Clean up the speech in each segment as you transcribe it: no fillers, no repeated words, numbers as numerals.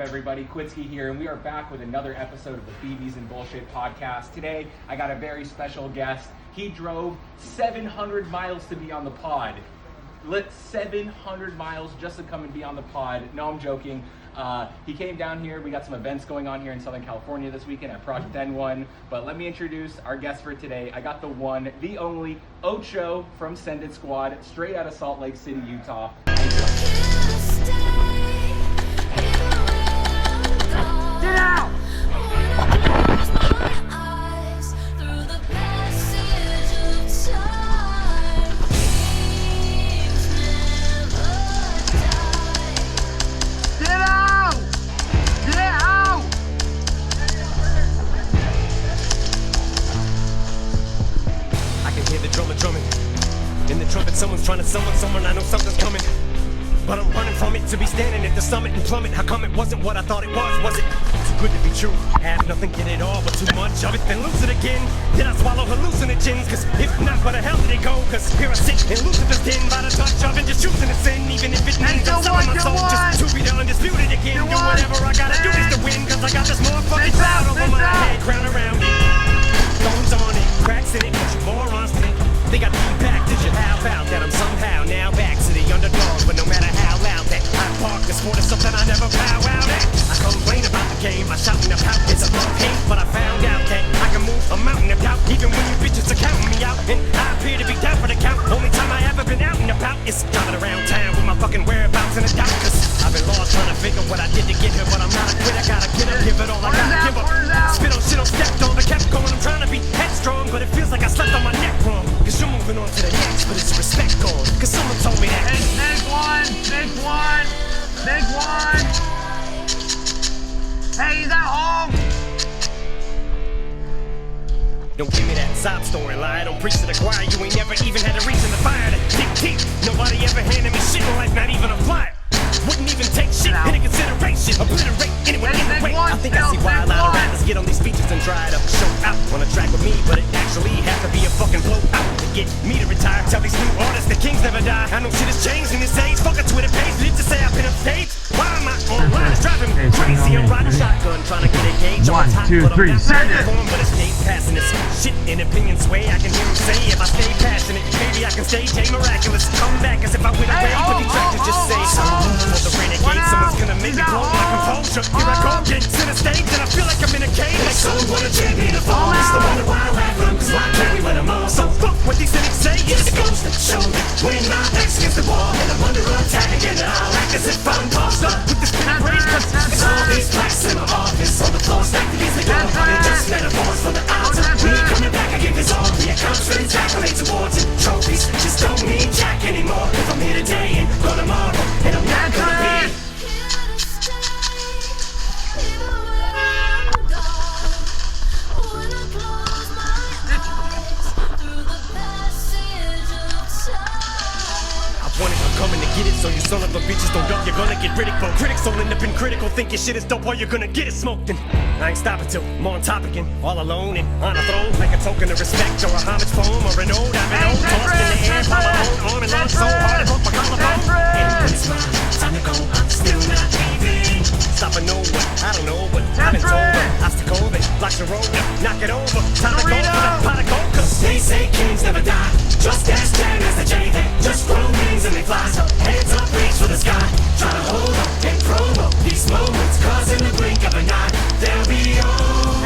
everybody? Quitsky here, and we are back with another episode of the BBs and Bullshit podcast. Today, I got a very special guest. He drove 700 miles to be on the pod. 700 miles just to come and be on the pod. No, I'm joking. He came down here. We got some events going on here in Southern California this weekend at Project N1. But let me introduce our guest for today. I got the one, the only, Ocho from Send It Squad, straight out of Salt Lake City, Utah. Get out! In the trumpet, someone's trying to summon someone. I know something's coming, but I'm running from it. To be standing at the summit and plummet. How come it wasn't what I thought it was it? Too good to be true. Have nothing, get it all, but too much of it. Then lose it again. Did I swallow hallucinogens? Cause if not, where the hell did it go? Cause here I sit in Lucifer's den by the touch of it. Just choosing to sin, even if it means I'm selling my soul. Just to be the undisputed again. Do whatever I gotta do just to win. Cause I got this motherfucking cloud over my head. Crown around it. Stones on it. Cracks in it. But you morons think they got me back. Did you how about that? I'm somehow now back to the underdog. But no matter how loud that I park, the sport is something I never bow out at. I complain about the game, I shout in the pout. It's a love hate, but I found out that I can move a mountain of doubt. Even when you bitches are counting me out. And I appear to be down for the count. Only time I ever been out and about is driving around town with my fucking whereabouts in a doubt. Cause I've been lost trying to figure what I did to get here. But I'm not a quitter, gotta get up, give it all I gotta give up. Spit on shit, I'm stepped on, but kept going. I'm trying to be headstrong, but it feels like I slept on my neck wrong. Cause you're moving on to the next, but it's respect gone. Cause someone told me that. Make one! Hey, he's at home! Don't give me that sob story lie. Don't preach to the choir. You ain't never even had a reason to fire that dick teeth. Nobody ever handed me shit in life, not even a flyer. Wouldn't even take shit into consideration. Obliterate anyway. I think I see why a lot of rappers get on these features and try to show out on a track with me, but it actually has to be a fucking blowout to get me to retire. Tell these new artists the kings never die. I know shit has changed in this age. Fuck a Twitter page, but it's to say I've been upstage. Why am I online? It's driving me crazy. I'm riding shotgun, trying to get a gauge. 1, 2, 3, send it! But it stays passing this shit in opinion sway. I can hear him say if I stay passionate, maybe I can stage a miraculous comeback as if I win away. But detractors just say for the renegade, someone's gonna make me blow my composure. Here I go again, center stage, and I feel like I'm in a cage. Like someone wanna champion the fall. It's the wonder why I laugh from, cause why can't we let them all? So fuck what these cynics say. It just goes to show that when my back's against the wall and I'm under attack again, I'll act as if I'm bossed up with this pin race. Cause it's all these plaques in my office on the floor stacked against the door. They're just metaphors for the altar. Me coming back, I give this all the accomplishments, accolades, awards, and trophies. Just don't need jack anymore. If I'm here today and go tomorrow, and I'm not gonna be. Coming to get it, so you son of a bitches don't duck. You're gonna get ridiculed. Critics don't end up in critical. Think your shit is dope, or you're gonna get it smoked. And I ain't stopping till I'm on top again, all alone and on a throne, like a token of respect or a homage poem or an ode. I've been old, tossed in the air, followed arm and long so hard I broke my collarbone. And it's mine, time to go. I'm still not leaving. Stopping nowhere, I don't know, but I've been told that obstacle that blocks the road. Knock it over, time to go for that pot of gold. Cause they say kings never die, just as dead as the J. They just grow wings and they fly. So hands up, reach for the sky. Try to hold up and promo these moments, cause in the blink of an eye they'll be over.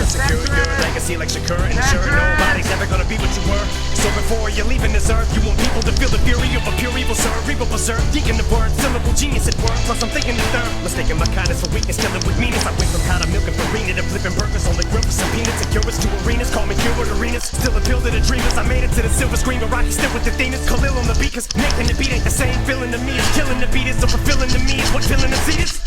Secure your legacy like Shakur and sure nobody's ever gonna be what you were. So before you're leaving this earth, you want people to feel the fury of a pure evil serve. Evil preserve, deacon the word, syllable genius at work. Plus I'm thinking the third, mistaking my kindness for weakness, killing with meanness. I went from powder milk and farina to flipping burgers on the grill for some peanuts. And cures to arenas, call me Gilbert Arenas. Still appeal to the dreamers. I made it to the silver screen, but Rocky still with the themes. Khalil on the beat, cause Nathan the beat ain't the same. Feeling to me is killing the beat is so fulfilling to me is what feeling to see is.